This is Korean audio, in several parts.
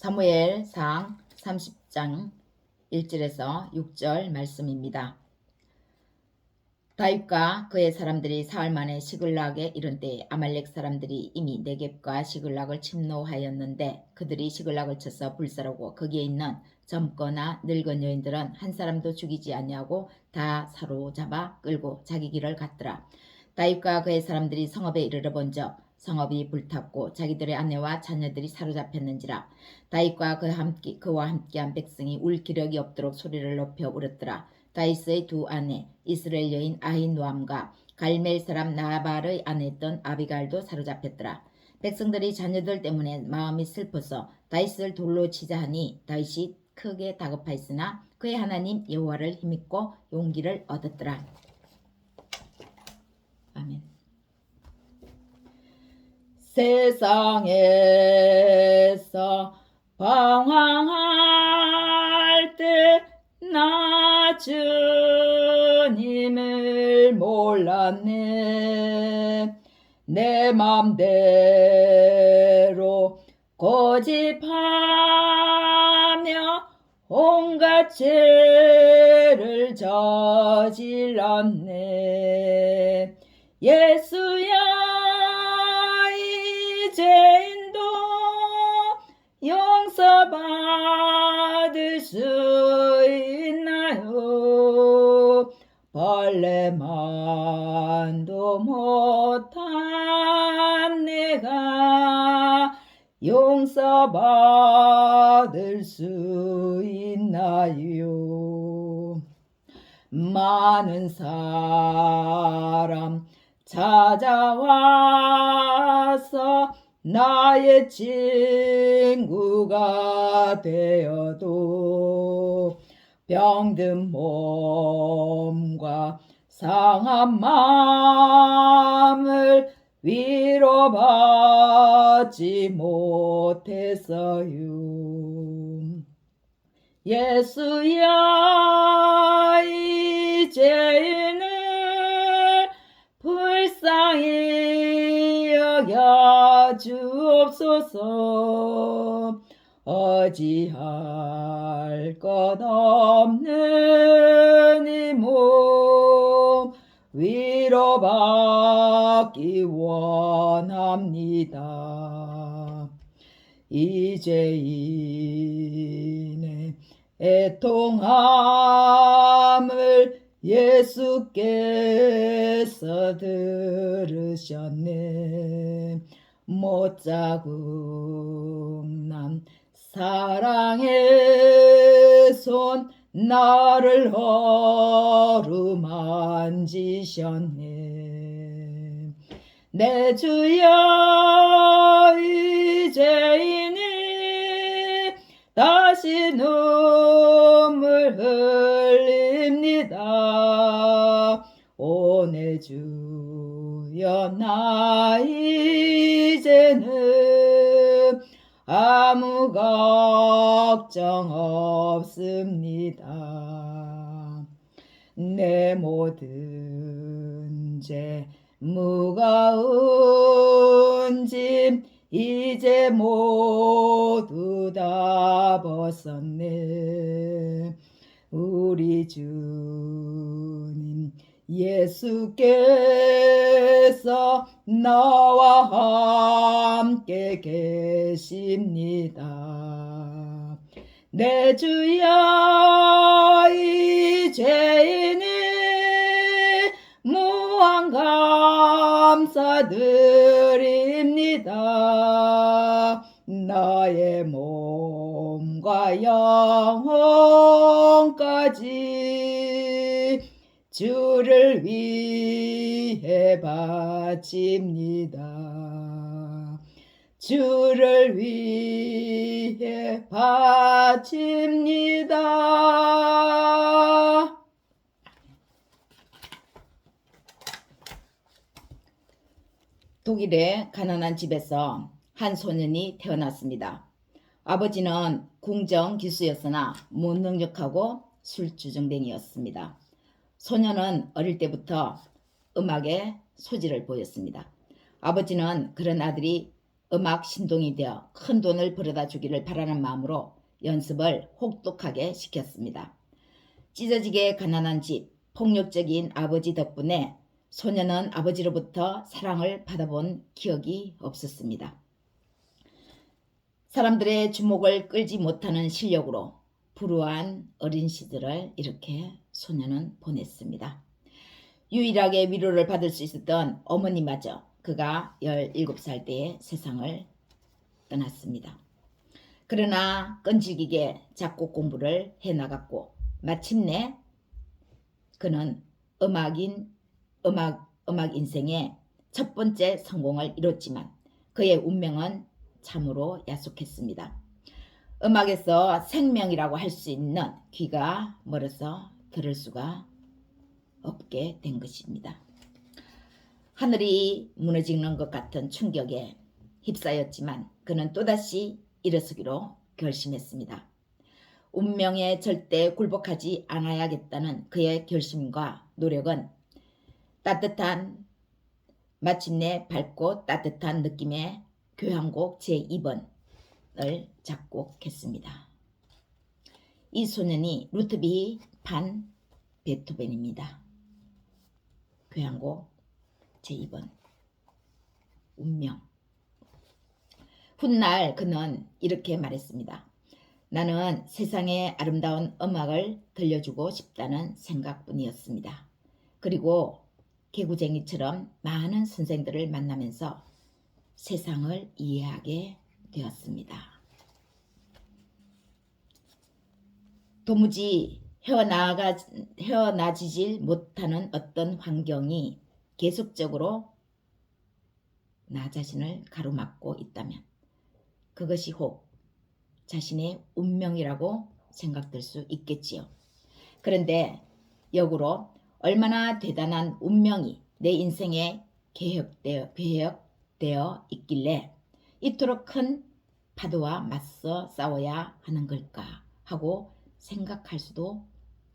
사무엘상 30장 1절에서 6절 말씀입니다. 다윗과 그의 사람들이 사흘 만에 시글락에 이른 때에 아말렉 사람들이 이미 네겝과 시글락을 침노하였는데 그들이 시글락을 쳐서 불사르고 거기에 있는 젊거나 늙은 여인들은 한 사람도 죽이지 아니하고 다 사로잡아 끌고 자기 길을 갔더라. 다윗과 그의 사람들이 성읍에 이르러 본즉 성읍이 불탔고 자기들의 아내와 자녀들이 사로잡혔는지라. 다윗과 그와 함께한 백성이 울 기력이 없도록 소리를 높여 울었더라. 다윗의 두 아내 이스라엘 여인 아히노암과 갈멜 사람 나발의 아내였던 아비갈도 사로잡혔더라. 백성들이 자녀들 때문에 마음이 슬퍼서 다윗을 돌로 치자 하니 다윗이 크게 다급하였으나 그의 하나님 여호와를 힘입고 용기를 얻었더라. 아멘. 세상에서 방황할 때 나 주님을 몰랐네. 내 맘대로 고집하며 온갖 죄를 저질렀네. 예수야 이 죄인도 용서받을 수 있나요? 벌레만도 못한 내가 용서받을 수 있나요? 많은 사람 찾아와서 나의 친구가 되어도 병든 몸과 상한 마음을 위로받지 못했어요. 예수야 이 죄인을 불쌍히 여겨 주옵소서. 어지할 것 없는 이 몸 위로받기 원합니다. 이 죄인의 애통함을 예수께서 들으셨네. 못자국난 사랑의 손 나를 어루만지셨네. 내 주여 이 죄인이 다시 눈물 흘립니다. 오 내 주여 나 이제는 아무 걱정 없습니다. 내 모든 죄 무거운 짐 이제 모두 다 벗었네. 우리 주님 예수께서 나와 함께 계십니다. 내 주여 이 죄인이 무한 감사드립니다. 나의 몸과 영혼까지 주를 위해 바칩니다. 주를 위해 바칩니다. 독일의 가난한 집에서 한 소년이 태어났습니다. 아버지는 궁정 기수였으나 무능력하고 술주정뱅이였습니다. 소년은 어릴 때부터 음악에 소질을 보였습니다. 아버지는 그런 아들이 음악 신동이 되어 큰 돈을 벌어다 주기를 바라는 마음으로 연습을 혹독하게 시켰습니다. 찢어지게 가난한 집, 폭력적인 아버지 덕분에 소녀는 아버지로부터 사랑을 받아본 기억이 없었습니다. 사람들의 주목을 끌지 못하는 실력으로 불우한 어린 시절을 이렇게 소녀는 보냈습니다. 유일하게 위로를 받을 수 있었던 어머니마저 그가 17살 때에 세상을 떠났습니다. 그러나 끈질기게 작곡 공부를 해나갔고 마침내 그는 음악 인생의 첫 번째 성공을 이뤘지만 그의 운명은 참으로 야속했습니다. 음악에서 생명이라고 할 수 있는 귀가 멀어서 들을 수가 없게 된 것입니다. 하늘이 무너지는 것 같은 충격에 휩싸였지만 그는 또다시 일어서기로 결심했습니다. 운명에 절대 굴복하지 않아야겠다는 그의 결심과 노력은 마침내 밝고 따뜻한 느낌의 교향곡 제2번을 작곡했습니다. 이 소년이 루트비 반 베토벤입니다. 교향곡 제2번 운명. 훗날 그는 이렇게 말했습니다. 나는 세상의 아름다운 음악을 들려주고 싶다는 생각뿐이었습니다. 그리고 개구쟁이처럼 많은 선생들을 만나면서 세상을 이해하게 되었습니다. 도무지 헤어나지질 못하는 어떤 환경이 계속적으로 나 자신을 가로막고 있다면 그것이 혹 자신의 운명이라고 생각될 수 있겠지요. 그런데 역으로 얼마나 대단한 운명이 내 인생에 계획되어 있길래 이토록 큰 파도와 맞서 싸워야 하는 걸까 하고 생각할 수도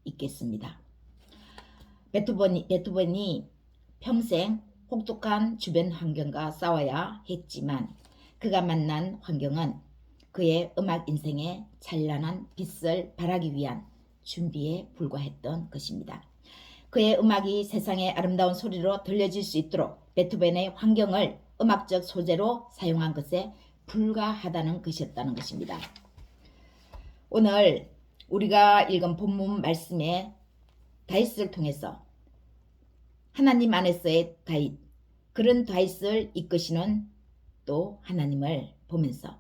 있겠습니다. 베토벤이 평생 혹독한 주변 환경과 싸워야 했지만 그가 만난 환경은 그의 음악 인생의 찬란한 빛을 발하기 위한 준비에 불과했던 것입니다. 그의 음악이 세상의 아름다운 소리로 들려질 수 있도록 베토벤의 환경을 음악적 소재로 사용한 것에 불과하다는 것이었다는 것입니다. 오늘 우리가 읽은 본문 말씀의 다윗을 통해서 하나님 안에서의 다윗, 그런 다윗을 이끄시는 또 하나님을 보면서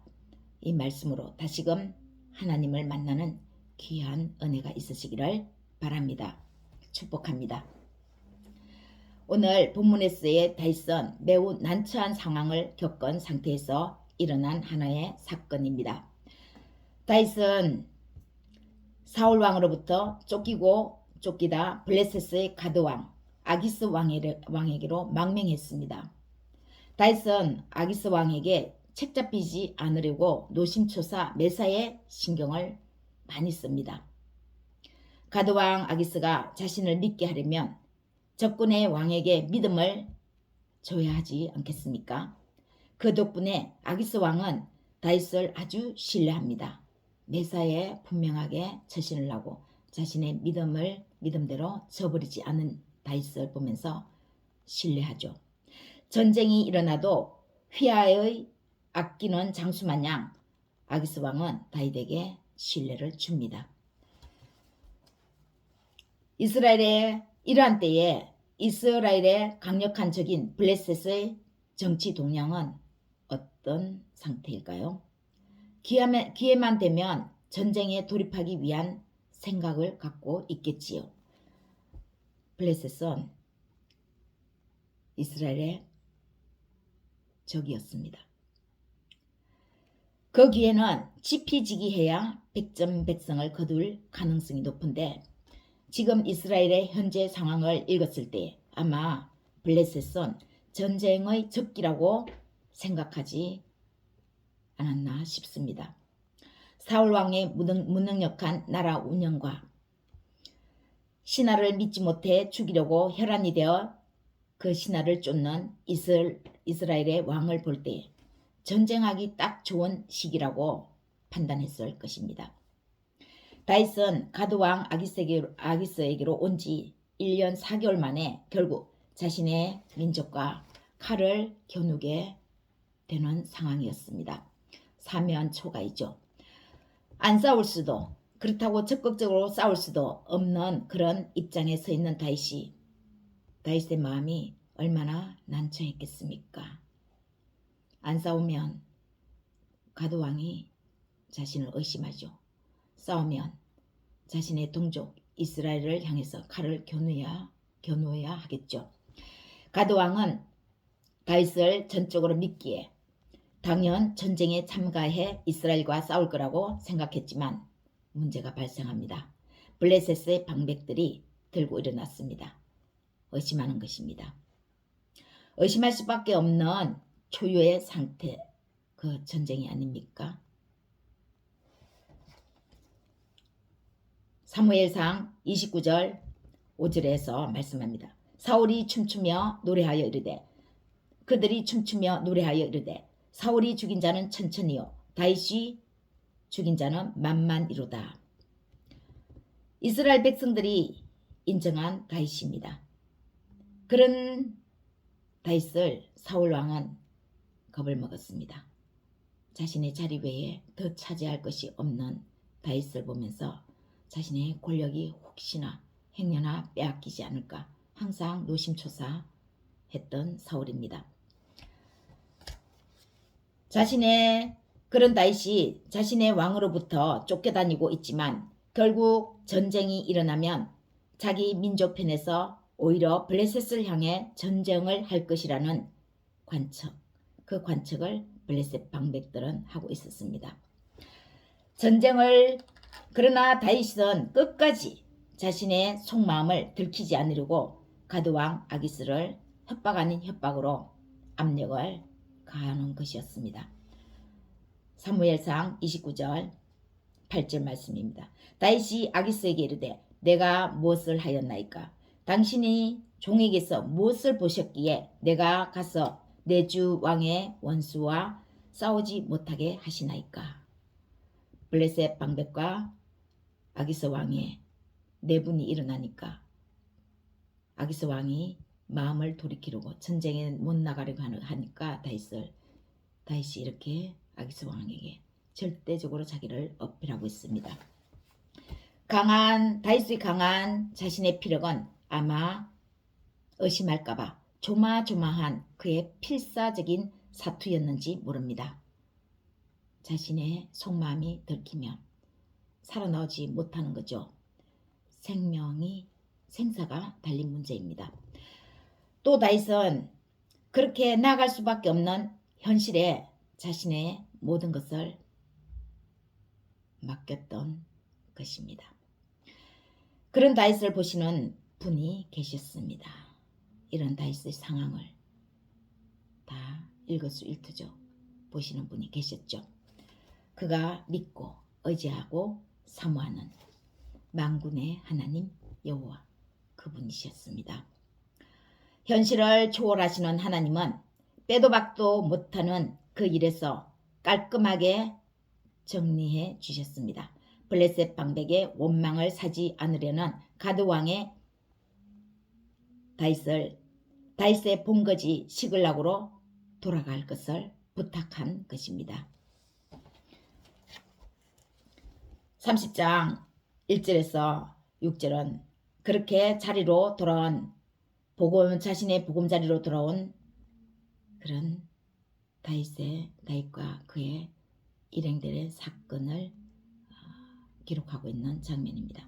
이 말씀으로 다시금 하나님을 만나는 귀한 은혜가 있으시기를 바랍니다. 축복합니다. 오늘 본문에서의 다윗은 매우 난처한 상황을 겪은 상태에서 일어난 하나의 사건입니다. 다윗은 사울 왕으로부터 쫓기다 블레셋의 가드왕 아기스 왕에게로 망명했습니다. 다윗은 아기스 왕에게 책잡히지 않으려고 노심초사 매사에 신경을 많이 씁니다. 가드왕 아기스가 자신을 믿게 하려면 적군의 왕에게 믿음을 줘야 하지 않겠습니까? 그 덕분에 아기스 왕은 다윗을 아주 신뢰합니다. 매사에 분명하게 처신을 하고 자신의 믿음대로 저버리지 않은 다윗을 보면서 신뢰하죠. 전쟁이 일어나도 휘하의 아끼는 장수마냥 아기스 왕은 다윗에게 신뢰를 줍니다. 이러한 때에 이스라엘의 강력한 적인 블레셋의 정치 동향은 어떤 상태일까요? 기회만 되면 전쟁에 돌입하기 위한 생각을 갖고 있겠지요. 블레셋은 이스라엘의 적이었습니다. 그 기회는 지피지기해야 백전백승을 거둘 가능성이 높은데 지금 이스라엘의 현재 상황을 읽었을 때 아마 블레셋은 전쟁의 적기라고 생각하지 않았나 싶습니다. 사울왕의 무능력한 나라 운영과 신하를 믿지 못해 죽이려고 혈안이 되어 그 신하를 쫓는 이스라엘의 왕을 볼 때 전쟁하기 딱 좋은 시기라고 판단했을 것입니다. 다윗은 가드왕 아기스에게로 온 지 1년 4개월 만에 결국 자신의 민족과 칼을 겨누게 되는 상황이었습니다. 사면초가이죠. 안 싸울 수도, 그렇다고 적극적으로 싸울 수도 없는 그런 입장에 서 있는 다윗의 마음이 얼마나 난처했겠습니까? 안 싸우면 가드왕이 자신을 의심하죠. 싸우면 자신의 동족 이스라엘을 향해서 칼을 겨누어야 하겠죠. 가드왕은 다윗을 전적으로 믿기에 당연 전쟁에 참가해 이스라엘과 싸울 거라고 생각했지만 문제가 발생합니다. 블레셋의 방백들이 들고 일어났습니다. 의심하는 것입니다. 의심할 수밖에 없는 초유의 상태, 그 전쟁이 아닙니까? 사무엘상 29절 5절에서 말씀합니다. 사울이 춤추며 노래하여 이르되 그들이 춤추며 노래하여 이르되 사울이 죽인 자는 천천히요 다윗이 죽인 자는 만만이로다. 이스라엘 백성들이 인정한 다윗입니다. 그런 다윗을 사울 왕은 겁을 먹었습니다. 자신의 자리 외에 더 차지할 것이 없는 다윗을 보면서 자신의 권력이 혹시나 행여나 빼앗기지 않을까 항상 노심초사했던 사울입니다. 그런 다윗이 자신의 왕으로부터 쫓겨다니고 있지만 결국 전쟁이 일어나면 자기 민족 편에서 오히려 블레셋을 향해 전쟁을 할 것이라는 관측, 그 관측을 블레셋 방백들은 하고 있었습니다. 그러나 다윗은 끝까지 자신의 속마음을 들키지 않으려고 가드왕 아기스를 협박 아닌 협박으로 압력을 가하는 것이었습니다. 사무엘상 29절 8절 말씀입니다. 다윗이 아기스에게 이르되 내가 무엇을 하였나이까? 당신이 종에게서 무엇을 보셨기에 내가 가서 내 주 왕의 원수와 싸우지 못하게 하시나이까? 블레셋 방백과 아기스 왕의 내분이 일어나니까 아기스 왕이 마음을 돌이키려고 전쟁에 못 나가려고 하니까 다윗이 이렇게 아기스 왕에게 절대적으로 자기를 어필하고 있습니다. 다윗의 강한 자신의 피력은 아마 의심할까봐 조마조마한 그의 필사적인 사투였는지 모릅니다. 자신의 속마음이 들키면 살아나오지 못하는 거죠. 생사가 달린 문제입니다. 또 다윗은 그렇게 나아갈 수밖에 없는 현실에 자신의 모든 것을 맡겼던 것입니다. 그런 다윗을 보시는 분이 계셨습니다. 이런 다윗의 상황을 다 일거수일투족 보시는 분이 계셨죠. 그가 믿고 의지하고 사모하는 만군의 하나님 여호와 그분이셨습니다. 현실을 초월하시는 하나님은 빼도 박도 못하는 그 일에서 깔끔하게 정리해 주셨습니다. 블레셋 방백의 원망을 사지 않으려는 가드왕의 다윗의 본거지 시글락으로 돌아갈 것을 부탁한 것입니다. 30장 1절에서 6절은 그렇게 자신의 보금자리로 돌아온 그런 다윗과 그의 일행들의 사건을 기록하고 있는 장면입니다.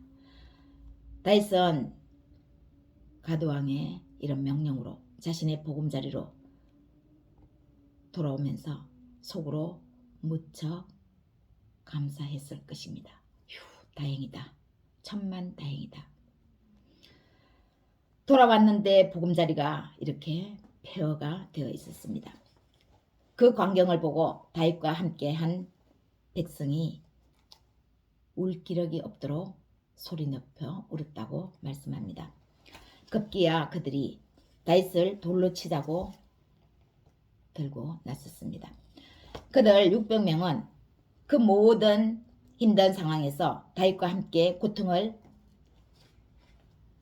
다윗은 가드왕의 이런 명령으로 자신의 보금자리로 돌아오면서 속으로 무척 감사했을 것입니다. 다행이다. 천만다행이다. 돌아왔는데 보금자리가 이렇게 폐허가 되어 있었습니다. 그 광경을 보고 다윗과 함께한 백성이 울 기력이 없도록 소리 높여 울었다고 말씀합니다. 급기야 그들이 다윗을 돌로 치자고 들고 나섰습니다. 그들 600명은 그 모든 힘든 상황에서 다윗과 함께 고통을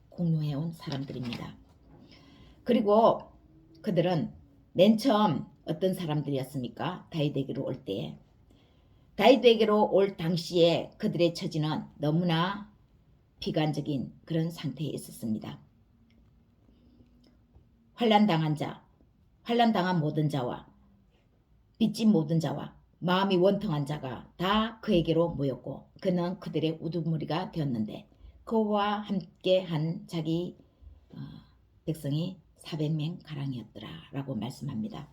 공유해온 사람들입니다. 그리고 그들은 맨 처음 어떤 사람들이었습니까? 다윗에게로 올 때에. 다윗에게로 올 당시에 그들의 처지는 너무나 비관적인 그런 상태에 있었습니다. 환난당한 자, 환난당한 모든 자와 빚진 모든 자와 마음이 원통한 자가 다 그에게로 모였고 그는 그들의 우두머리가 되었는데 그와 함께한 자기 백성이 400명 가량이었더라 라고 말씀합니다.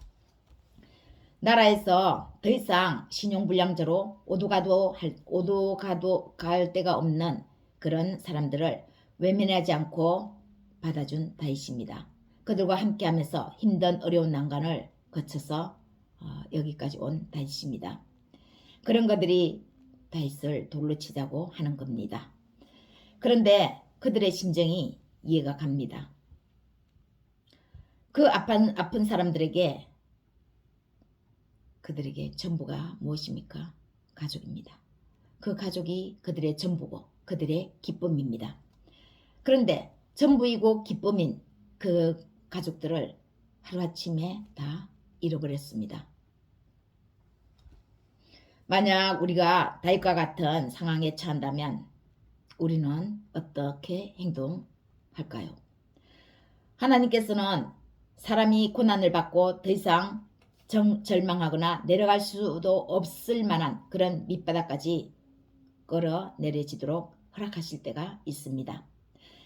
나라에서 더 이상 신용불량자로 오도가도 갈 데가 없는 그런 사람들을 외면하지 않고 받아준 다윗입니다. 그들과 함께하면서 힘든 어려운 난관을 거쳐서 여기까지 온 다윗입니다. 그런 것들이 다윗을 돌로 치자고 하는 겁니다. 그런데 그들의 심정이 이해가 갑니다. 그 아픈 사람들에게 그들에게 전부가 무엇입니까? 가족입니다. 그 가족이 그들의 전부고 그들의 기쁨입니다. 그런데 전부이고 기쁨인 그 가족들을 하루아침에 다 잃어버렸습니다. 만약 우리가 다윗과 같은 상황에 처한다면 우리는 어떻게 행동할까요? 하나님께서는 사람이 고난을 받고 더 이상 절망하거나 내려갈 수도 없을 만한 그런 밑바닥까지 끌어내려지도록 허락하실 때가 있습니다.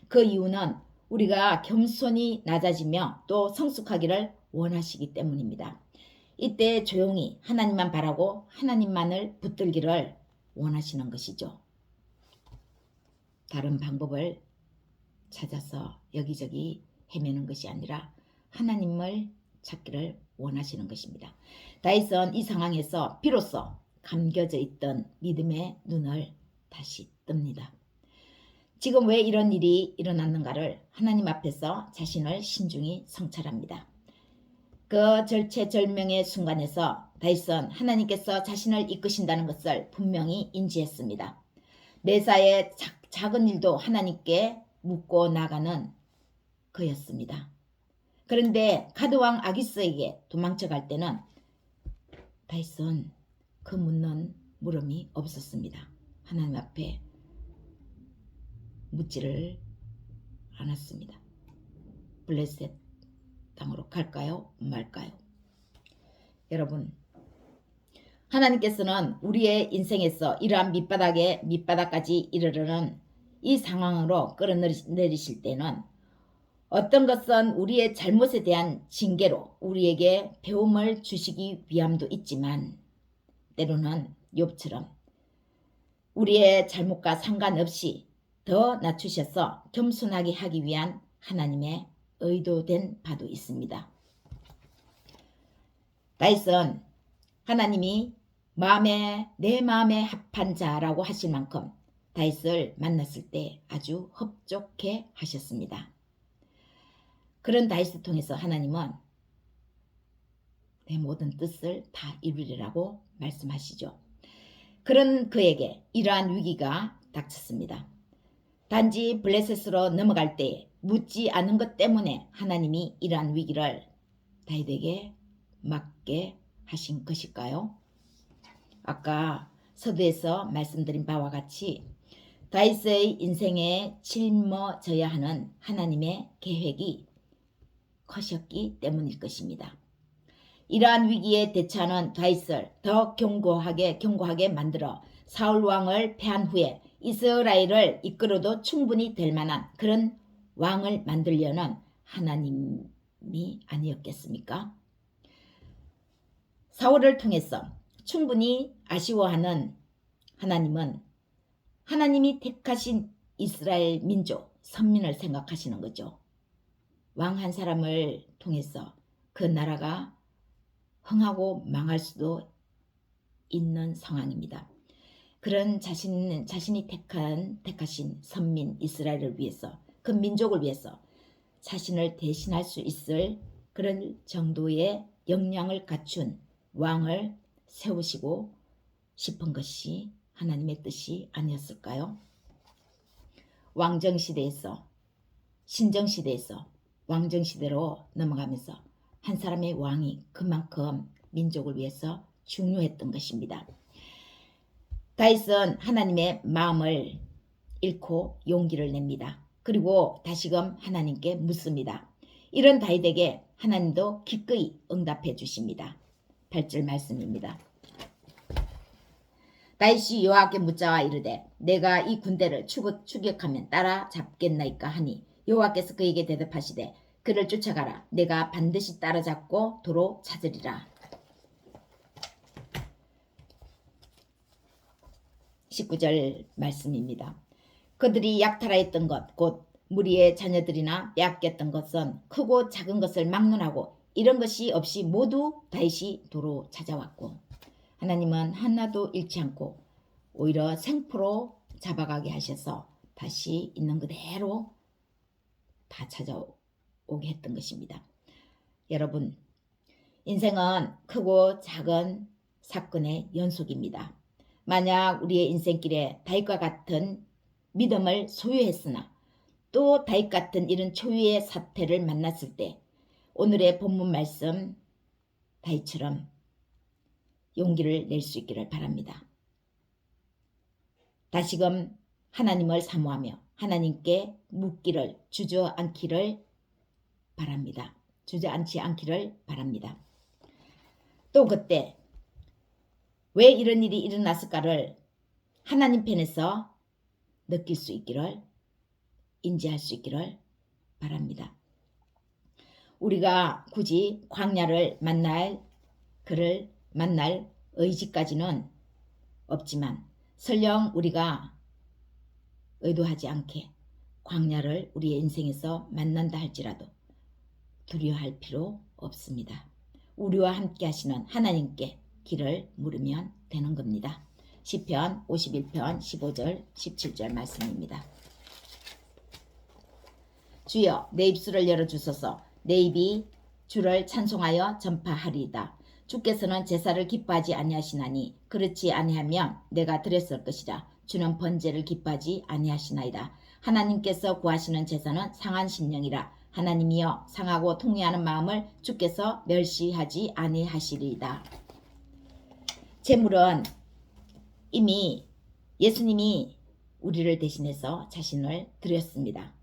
그 이유는 우리가 겸손히 낮아지며 또 성숙하기를 원하시기 때문입니다. 이때 조용히 하나님만 바라고 하나님만을 붙들기를 원하시는 것이죠. 다른 방법을 찾아서 여기저기 헤매는 것이 아니라 하나님을 찾기를 원하시는 것입니다. 다윗은 이 상황에서 비로소 감겨져 있던 믿음의 눈을 다시 뜹니다. 지금 왜 이런 일이 일어났는가를 하나님 앞에서 자신을 신중히 성찰합니다. 그 절체절명의 순간에서 다윗은 하나님께서 자신을 이끄신다는 것을 분명히 인지했습니다. 매사에 작은 일도 하나님께 묻고 나가는 그였습니다. 그런데 가드왕 아기스에게 도망쳐갈 때는 다윗은 그 묻는 물음이 없었습니다. 하나님 앞에 묻지를 않았습니다. 블레셋 땅으로 갈까요? 말까요? 여러분, 하나님께서는 우리의 인생에서 이러한 밑바닥까지 이르르는 이 상황으로 끌어내리실 때는 어떤 것은 우리의 잘못에 대한 징계로 우리에게 배움을 주시기 위함도 있지만 때로는 욥처럼 우리의 잘못과 상관없이 더 낮추셔서 겸손하게 하기 위한 하나님의 의도된 바도 있습니다. 다윗은 하나님이 내 마음에 합한 자라고 하실 만큼 다윗을 만났을 때 아주 흡족해 하셨습니다. 그런 다윗을 통해서 하나님은 내 모든 뜻을 다 이루리라고 말씀하시죠. 그런 그에게 이러한 위기가 닥쳤습니다. 단지 블레셋으로 넘어갈 때 묻지 않은 것 때문에 하나님이 이러한 위기를 다윗에게 맞게 하신 것일까요? 아까 서두에서 말씀드린 바와 같이 다윗의 인생에 짊어져야 하는 하나님의 계획이 커셨기 때문일 것입니다. 이러한 위기에 대처하는 다윗을 더 견고하게 만들어 사울 왕을 패한 후에 이스라엘을 이끌어도 충분히 될 만한 그런 왕을 만들려는 하나님이 아니었겠습니까? 사울을 통해서 충분히 아쉬워하는 하나님은 하나님이 택하신 이스라엘 민족, 선민을 생각하시는 거죠. 왕 한 사람을 통해서 그 나라가 흥하고 망할 수도 있는 상황입니다. 그런 자신이 택하신 선민 이스라엘을 위해서 그 민족을 위해서 자신을 대신할 수 있을 그런 정도의 역량을 갖춘 왕을 세우시고 싶은 것이 하나님의 뜻이 아니었을까요? 왕정시대에서 신정시대에서 왕정시대로 넘어가면서 한 사람의 왕이 그만큼 민족을 위해서 중요했던 것입니다. 다윗은 하나님의 마음을 잃고 용기를 냅니다. 그리고 다시금 하나님께 묻습니다. 이런 다윗에게 하나님도 기꺼이 응답해 주십니다. 8절 말씀입니다. 다윗이 여호와께 묻자와 이르되 내가 이 군대를 추격하면 따라잡겠나이까 하니 여호와께서 그에게 대답하시되 그를 쫓아가라. 내가 반드시 따라잡고 도로 찾으리라. 19절 말씀입니다. 그들이 약탈하였던 것 곧 무리의 자녀들이나 빼앗겼던 것은 크고 작은 것을 막론하고 이런 것이 없이 모두 다윗이 도로 찾아왔고 하나님은 하나도 잃지 않고 오히려 생포로 잡아가게 하셔서 다시 있는 그대로 다 찾아오게 했던 것입니다. 여러분, 인생은 크고 작은 사건의 연속입니다. 만약 우리의 인생길에 다윗과 같은 믿음을 소유했으나 또 다윗 같은 이런 초유의 사태를 만났을 때 오늘의 본문 말씀 다윗처럼 용기를 낼 수 있기를 바랍니다. 다시금 하나님을 사모하며 하나님께 묻기를 주저앉지 않기를 바랍니다. 또 그때 왜 이런 일이 일어났을까를 하나님 편에서 느낄 수 있기를 인지할 수 있기를 바랍니다. 우리가 굳이 광야를 그를 만날 의지까지는 없지만 설령 우리가 의도하지 않게 광야를 우리의 인생에서 만난다 할지라도 두려워할 필요 없습니다. 우리와 함께 하시는 하나님께 길을 물으면 되는 겁니다. 시편 51편 15절 17절 말씀입니다. 주여 내 입술을 열어주소서. 내 입이 주를 찬송하여 전파하리이다. 주께서는 제사를 기뻐하지 아니하시나니 그렇지 아니하면 내가 드렸을 것이라. 주는 번제를 기뻐하지 아니하시나이다. 하나님께서 구하시는 제사는 상한 심령이라. 하나님이여 상하고 통회하는 마음을 주께서 멸시하지 아니하시리이다. 제물은 이미 예수님이 우리를 대신해서 자신을 드렸습니다.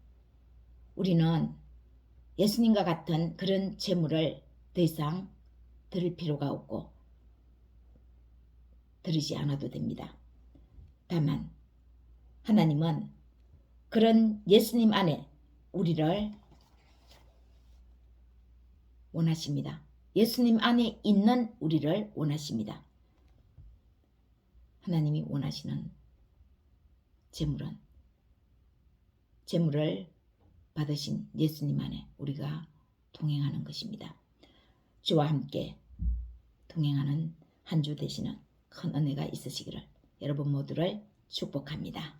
우리는 예수님과 같은 그런 제물을 더 이상 드릴 필요가 없고 드리지 않아도 됩니다. 다만 하나님은 그런 예수님 안에 우리를 원하십니다. 예수님 안에 있는 우리를 원하십니다. 하나님이 원하시는 제물을 받으신 예수님 안에 우리가 동행하는 것입니다. 주와 함께 동행하는 한 주 되시는 큰 은혜가 있으시기를 여러분 모두를 축복합니다.